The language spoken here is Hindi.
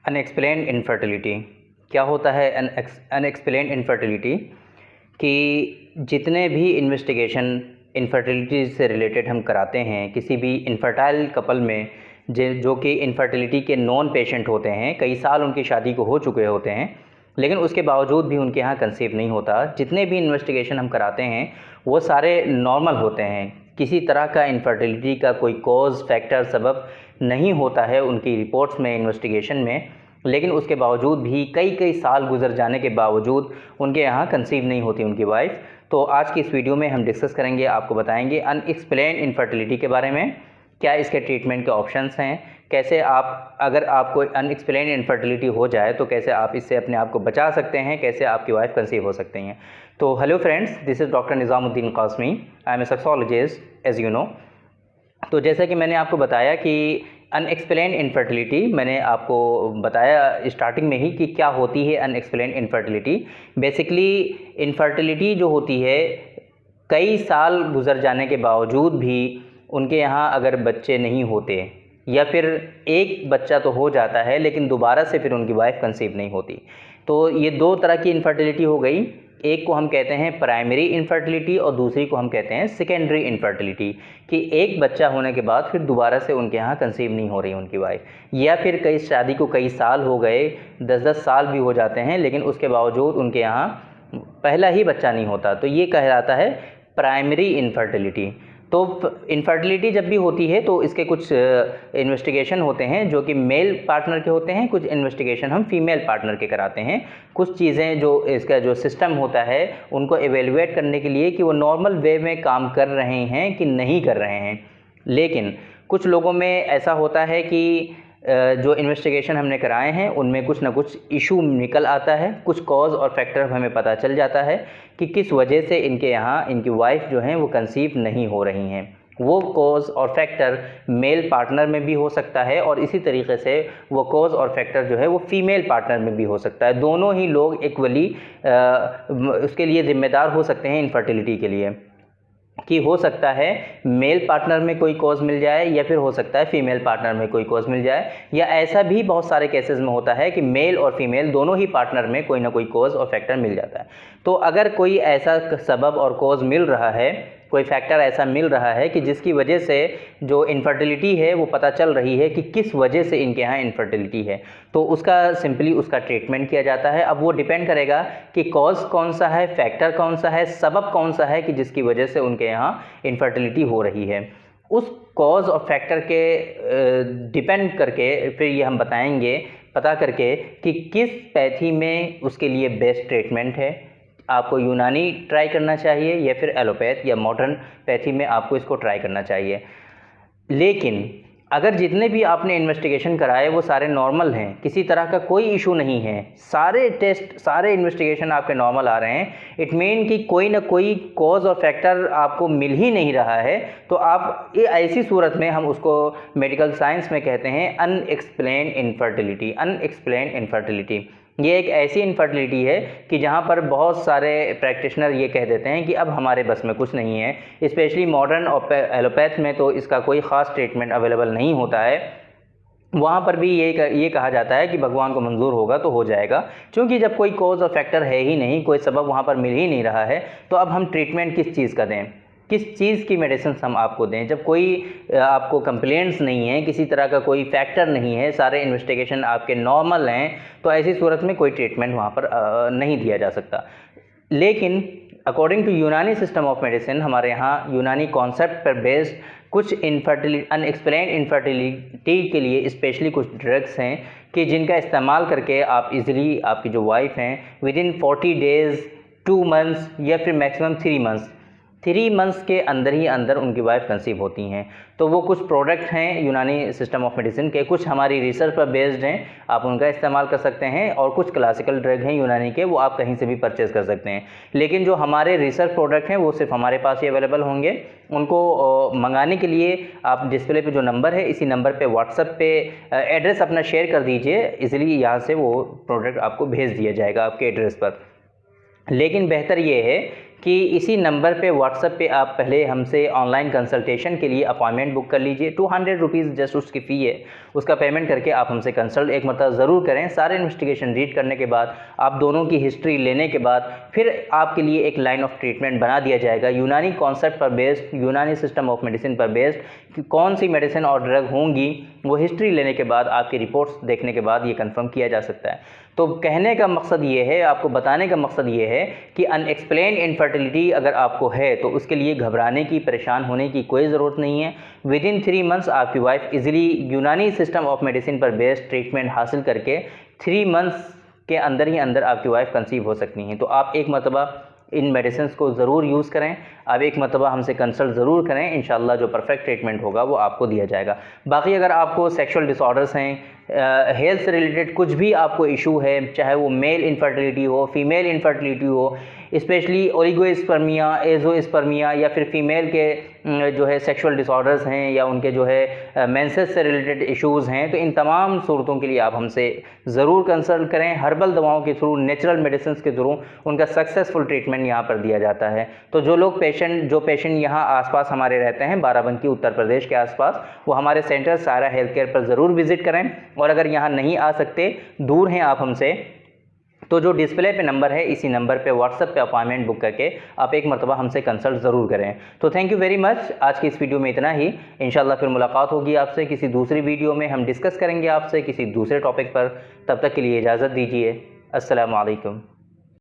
अनएक्सप्लेन्ड इनफर्टिलिटी क्या होता है? अनएक्सप्लेन्ड इनफर्टिलिटी कि जितने भी इन्वेस्टिगेशन इनफर्टिलिटी से रिलेटेड हम कराते हैं किसी भी इनफर्टाइल कपल में, जो कि इनफर्टिलिटी के नॉन पेशेंट होते हैं, कई साल उनकी शादी को हो चुके होते हैं, लेकिन उसके बावजूद भी उनके यहाँ कंसीव नहीं होता। जितने भी इन्वेस्टिगेशन हम कराते हैं वो सारे नॉर्मल होते हैं, किसी तरह का इनफर्टिलिटी का कोई कॉज, फैक्टर, सबब नहीं होता है उनकी रिपोर्ट्स में, इन्वेस्टिगेशन में। लेकिन उसके बावजूद भी कई कई साल गुजर जाने के बावजूद उनके यहाँ कंसीव नहीं होती उनकी वाइफ। तो आज की इस वीडियो में हम डिस्कस करेंगे, आपको बताएंगे अनएक्सप्लेन्ड इनफर्टिलिटी के बारे में, क्या इसके ट्रीटमेंट के ऑप्शंस हैं, कैसे आप, अगर आपको अनएक्सप्लेन्ड इनफर्टिलिटी हो जाए तो कैसे आप इससे अपने आप को बचा सकते हैं, कैसे आपकी वाइफ कंसीव हो सकती हैं। तो hello friends, this is doctor Nizamuddin Qasmi, I am a sexologist as you know. तो जैसा कि मैंने आपको बताया कि अनएक्सप्लेन्ड इनफर्टिलिटी, मैंने आपको बताया स्टार्टिंग में ही कि क्या होती है अनएक्सप्लेन्ड इनफर्टिलिटी। बेसिकली इनफर्टिलिटी जो होती है, कई साल गुजर जाने के बावजूद भी उनके यहाँ अगर बच्चे नहीं होते, या फिर एक बच्चा तो हो जाता है लेकिन दोबारा से फिर उनकी वाइफ कंसीव नहीं होती। तो ये दो तरह की इनफर्टिलिटी हो गई। एक को हम कहते हैं प्राइमरी इनफर्टिलिटी और दूसरी को हम कहते हैं सेकेंडरी इनफर्टिलिटी, कि एक बच्चा होने के बाद फिर दोबारा से उनके यहाँ कंसीव नहीं हो रही उनकी वाइफ, या फिर कई शादी को कई साल हो गए, 10-10 साल भी हो जाते हैं, लेकिन उसके बावजूद उनके यहाँ पहला ही बच्चा नहीं होता। तो ये कहलाता है प्राइमरी इनफर्टिलिटी। तो इनफर्टिलिटी जब भी होती है तो इसके कुछ इन्वेस्टिगेशन होते हैं जो कि मेल पार्टनर के होते हैं, कुछ इन्वेस्टिगेशन हम फीमेल पार्टनर के कराते हैं। कुछ चीज़ें जो इसका जो सिस्टम होता है उनको एवेलुएट करने के लिए कि वो नॉर्मल वे में काम कर रहे हैं कि नहीं कर रहे हैं। लेकिन कुछ लोगों में ऐसा होता है कि जो इन्वेस्टिगेशन हमने कराए हैं उनमें कुछ ना कुछ इशू निकल आता है, कुछ कॉज और फैक्टर हमें पता चल जाता है कि किस वजह से इनके यहाँ इनकी वाइफ जो हैं वो कंसीव नहीं हो रही हैं। वो कॉज और फैक्टर मेल पार्टनर में भी हो सकता है और इसी तरीके से वो कॉज और फैक्टर जो है वो फीमेल पार्टनर में भी हो सकता है। दोनों ही लोग इक्वली उसके लिए ज़िम्मेदार हो सकते हैं इनफर्टिलिटी के लिए, कि हो सकता है मेल पार्टनर में कोई कॉज मिल जाए या फिर हो सकता है फीमेल पार्टनर में कोई कॉज मिल जाए, या ऐसा भी बहुत सारे केसेस में होता है कि मेल और फीमेल दोनों ही पार्टनर में कोई ना कोई कॉज और फैक्टर मिल जाता है। तो अगर कोई ऐसा सबब और कॉज मिल रहा है, कोई फैक्टर ऐसा मिल रहा है कि जिसकी वजह से जो इनफर्टिलिटी है वो पता चल रही है कि किस वजह से इनके यहाँ इनफर्टिलिटी है, तो उसका सिंपली उसका ट्रीटमेंट किया जाता है। अब वो डिपेंड करेगा कि कॉज कौन सा है, फैक्टर कौन सा है, सबब कौन सा है कि जिसकी वजह से उनके यहाँ इनफर्टिलिटी हो रही है। उस कॉज और फैक्टर के डिपेंड करके फिर ये हम बताएंगे पता करके कि किस पैथी में उसके लिए बेस्ट ट्रीटमेंट है। आपको यूनानी ट्राई करना चाहिए या फिर एलोपैथ या मॉडर्न पैथी में आपको इसको ट्राई करना चाहिए। लेकिन अगर जितने भी आपने इन्वेस्टिगेशन कराए वो सारे नॉर्मल हैं, किसी तरह का कोई इशू नहीं है, सारे टेस्ट सारे इन्वेस्टिगेशन आपके नॉर्मल आ रहे हैं, इट मीन कि कोई ना कोई कॉज और फैक्टर आपको मिल ही नहीं रहा है, तो आप ये ऐसी सूरत में हम उसको मेडिकल साइंस में कहते हैं अनएक्सप्लेन्ड इनफर्टिलिटी। अनएक्सप्लेन्ड इनफर्टिलिटी ये एक ऐसी इनफर्टिलिटी है कि जहाँ पर बहुत सारे प्रैक्टिशनर ये कह देते हैं कि अब हमारे बस में कुछ नहीं है। स्पेशली मॉडर्न और एलोपैथ में तो इसका कोई ख़ास ट्रीटमेंट अवेलेबल नहीं होता है। वहाँ पर भी ये कहा जाता है कि भगवान को मंजूर होगा तो हो जाएगा, क्योंकि जब कोई कॉज और फैक्टर है ही नहीं, कोई सबब वहाँ पर मिल ही नहीं रहा है, तो अब हम ट्रीटमेंट किस चीज़ का दें, किस चीज़ की मेडिसिन हम आपको दें। जब कोई आपको कंप्लेंट्स नहीं है, किसी तरह का कोई फैक्टर नहीं है, सारे इन्वेस्टिगेशन आपके नॉर्मल हैं, तो ऐसी सूरत में कोई ट्रीटमेंट वहाँ पर नहीं दिया जा सकता। लेकिन अकॉर्डिंग टू यूनानी सिस्टम ऑफ मेडिसिन, हमारे यहाँ यूनानी कॉन्सेप्ट पर बेस्ड कुछ अनएक्सप्लेन्ड इनफर्टिलिटी के लिए स्पेशली कुछ ड्रग्स हैं कि जिनका इस्तेमाल करके आप इजीली आपकी जो वाइफ हैं विदिन 40 डेज़, 2 मंथ्स या फिर मैक्सिमम 3 मंथ्स के अंदर ही अंदर उनकी वाइफ कंसीव होती हैं। तो वो कुछ प्रोडक्ट हैं यूनानी सिस्टम ऑफ मेडिसिन के, कुछ हमारी रिसर्च पर बेस्ड हैं, आप उनका इस्तेमाल कर सकते हैं, और कुछ क्लासिकल ड्रग हैं यूनानी के, वो आप कहीं से भी परचेज़ कर सकते हैं। लेकिन जो हमारे रिसर्च प्रोडक्ट हैं वो सिर्फ हमारे पास ही अवेलेबल होंगे। उनको मंगाने के लिए आप डिस्प्ले पे जो नंबर है, इसी नंबर पे व्हाट्सएप पे एड्रेस अपना शेयर कर दीजिए, इजीली यहाँ से वो प्रोडक्ट आपको भेज दिया जाएगा आपके एड्रेस पर। लेकिन बेहतर ये है कि इसी नंबर पे व्हाट्सएप पे आप पहले हमसे ऑनलाइन कंसल्टेशन के लिए अपॉइंटमेंट बुक कर लीजिए। 200 रुपीज़ जस्ट उसकी फ़ी है, उसका पेमेंट करके आप हमसे कंसल्ट एक मरतबा ज़रूर करें। सारे इन्वेस्टिगेशन रीड करने के बाद, आप दोनों की हिस्ट्री लेने के बाद फिर आपके लिए एक लाइन ऑफ ट्रीटमेंट बना दिया जाएगा यूनानी कॉन्सेप्ट पर बेस्ड, यूनानी सिस्टम ऑफ मेडिसिन पर बेस्ड। कौन सी मेडिसिन और ड्रग होंगी वो हिस्ट्री लेने के बाद, आपकी रिपोर्ट्स देखने के बाद ये कंफर्म किया जा सकता है। तो कहने का मकसद ये है, आपको बताने का मकसद ये है कि अनएक्सप्लेन्ड इनफर्टिलिटी अगर आपको है तो उसके लिए घबराने की, परेशान होने की कोई ज़रूरत नहीं है। विदिन 3 मंथ्स आपकी वाइफ इजीली यूनानी सिस्टम ऑफ मेडिसिन पर बेस्ड ट्रीटमेंट हासिल करके 3 मंथ्स के अंदर ही अंदर आपकी वाइफ कंसीव हो सकती हैं। तो आप एक मरतबा इन मेडिसिन को ज़रूर यूज़ करें, आप एक मरतबा हमसे कंसल्ट ज़रूर करें, इंशाल्लाह जो परफेक्ट ट्रीटमेंट होगा वो आपको दिया जाएगा। बाकी अगर आपको सेक्सुअल डिसऑर्डर्स हैं, हेल्थ से रिलेटेड कुछ भी आपको इशू है, चाहे वो मेल इनफर्टिलिटी हो, फीमेल इनफर्टिलिटी हो, स्पेशली ओलिगोस्पर्मिया, एजोस्पर्मिया, या फिर फीमेल के जो है सेक्सुअल डिसऑर्डर्स हैं या उनके जो है मेंसेस से रिलेटेड इश्यूज़ हैं, तो इन तमाम सूरतों के लिए आप हमसे ज़रूर कंसल्ट करें। हर्बल दवाओं के थ्रू, नेचुरल मेडिसिन के थ्रू उनका सक्सेसफुल ट्रीटमेंट यहाँ पर दिया जाता है। तो जो पेशेंट यहाँ आसपास हमारे रहते हैं, बाराबंकी उत्तर प्रदेश के आसपास, वो हमारे सेंटर सारा हेल्थ केयर पर ज़रूर विज़िट करें। और अगर यहाँ नहीं आ सकते, दूर हैं आप हमसे, तो जो डिस्प्ले पे नंबर है, इसी नंबर पे व्हाट्सएप पे अपॉइंटमेंट बुक करके आप एक मरतबा हमसे कंसल्ट ज़रूर करें। तो थैंक यू वेरी मच। आज की इस वीडियो में इतना ही। इंशाल्लाह फिर मुलाकात होगी आपसे किसी दूसरी वीडियो में, हम डिस्कस करेंगे आपसे किसी दूसरे टॉपिक पर। तब तक के लिए इजाज़त दीजिए। अस्सलामु अलैकुम।